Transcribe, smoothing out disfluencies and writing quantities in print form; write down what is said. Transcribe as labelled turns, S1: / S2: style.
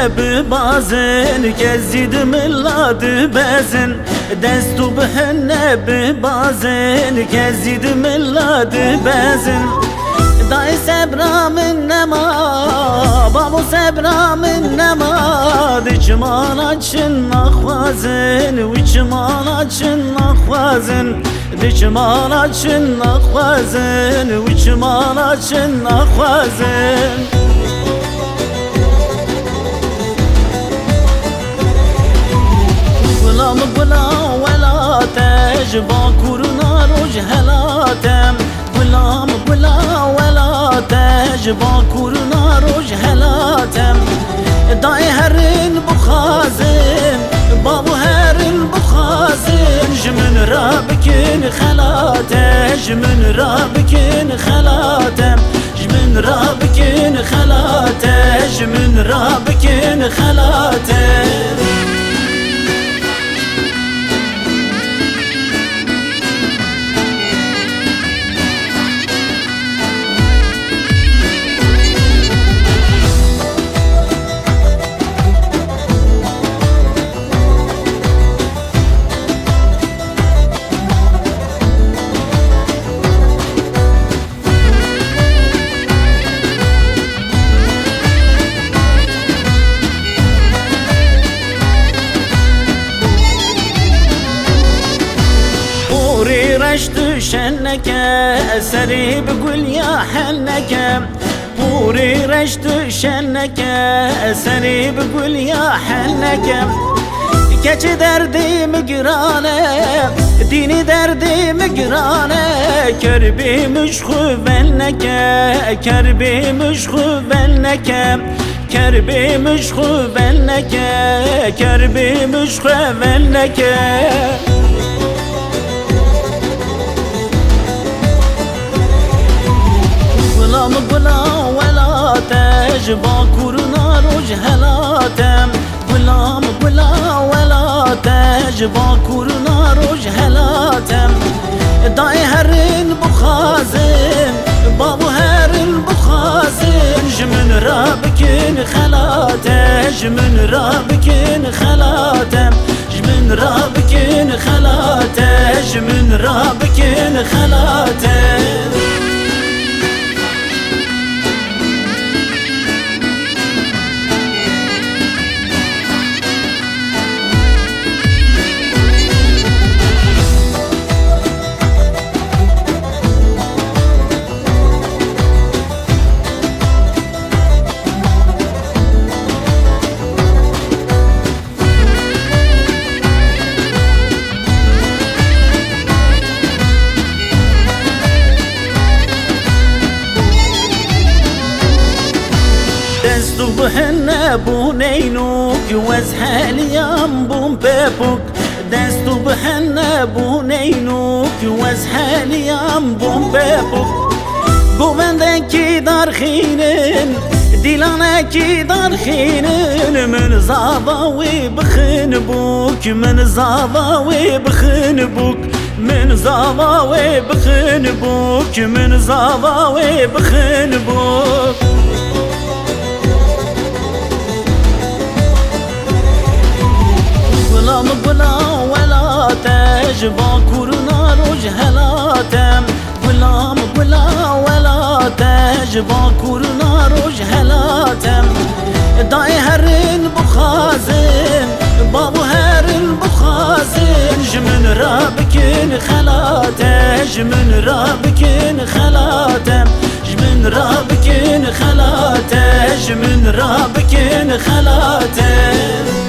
S1: ببازن كزيد ملاد بزن دستو بهنه ببازن كزيد ملاد بزن دای صبرا من نما بابو صبرا من نما دچمان açın نخوازن وچمان açın نخوازن دچمان açın نخوازن وچمان açın نخوازن غلام غلام ولا تجبا كورنا روج هلاتم غلام غلام ولا تجبا كورنا روج هلاتم دای هرن بخازن بابو هرن بخازن جمن رابكن خلاتم جمن رابكن خلاتم جمن رابكن خلاتم جمن رابكن خلاتم düşenneke eseri bugül ya henneke Puri reş düşenneke eseri bugül ya henneke Keçi derdimi girane dini derdimi girane Kerbi müşhü venneke kerbi müşhü venneke Kerbi müşhü venneke kerbi müşhü venneke غلام غلام ولا تجبا كورنا روج هلاتم غلام غلام ولا تجبا كورنا روج هلاتم دای هرن بخازن بابو هرن بخازن جمن رابكن خلاتم جمن رابكن خلاتم جمن رابكن خلاتم جمن رابكن خلاتم دستو بهنه بونینوک وزهلیام بون بپوک دستو بهنه بونینوک وزهلیام بون بپوک گووندکی درخینن دیلانکی درخینن من زاواوی بخن بوک من زاواوی بخن بوک من زاواوی بخن بوک من زاواوی بخن بوک غلام غلام ولا تجبا كورنا روج هلاتم غلام غلام ولا تجبا كورنا روج هلاتم دای هرن بخازن بابو هرن بخازن جمن رابكن خلاتم جمن رابكن خلاتم جمن رابكن خلاتم جمن رابكن خلاتم